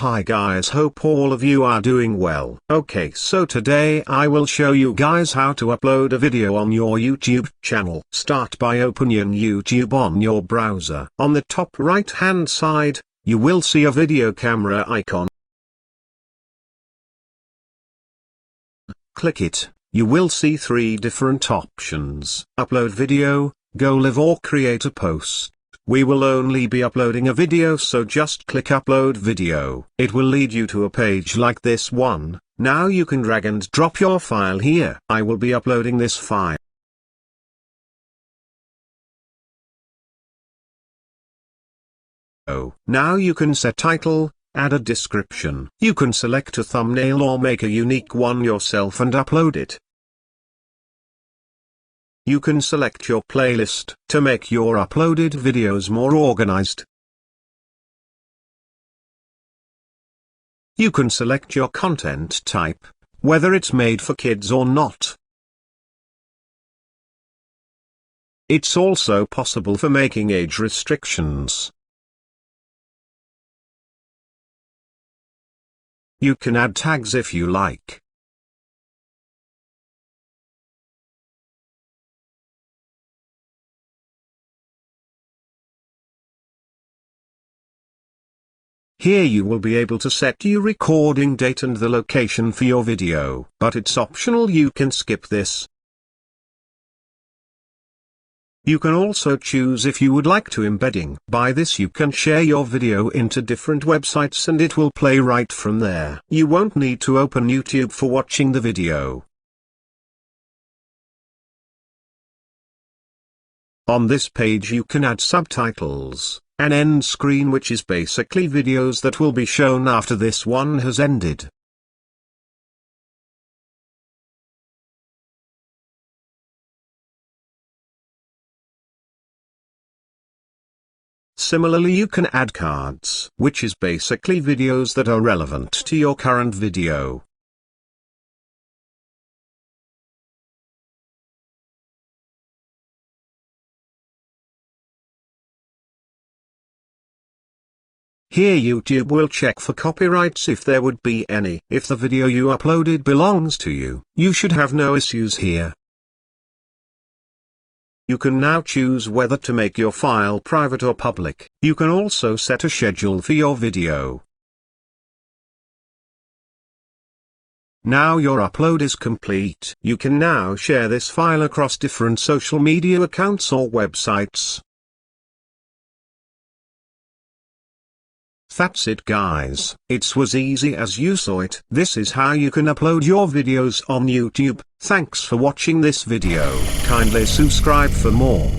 Hi guys, hope all of you are doing well. Okay, so today I will show you guys how to upload a video on your YouTube channel. Start by opening YouTube on your browser. On the top right hand side, you will see a video camera icon. Click it. You will see three different options: upload video, go live, or create a post. We will only be uploading a video, so just click upload video. It will lead you to a page like this one. Now you can drag and drop your file here. I will be uploading this file. Now you can set title, add a description. You can select a thumbnail or make a unique one yourself and upload it. You can select your playlist to make your uploaded videos more organized. You can select your content type, whether it's made for kids or not. It's also possible for making age restrictions. You can add tags if you like. Here you will be able to set your recording date and the location for your video, but it's optional, you can skip this. You can also choose if you would like to embedding. By this you can share your video into different websites and it will play right from there. You won't need to open YouTube for watching the video. On this page you can add subtitles, an end screen, which is basically videos that will be shown after this one has ended. Similarly, you can add cards, which is basically videos that are relevant to your current video. Here YouTube will check for copyrights if there would be any. If the video you uploaded belongs to you, you should have no issues here. You can now choose whether to make your file private or public. You can also set a schedule for your video. Now your upload is complete. You can now share this file across different social media accounts or websites. That's it guys, it was easy as you saw it. This is how you can upload your videos on YouTube. Thanks for watching this video. Kindly subscribe for more.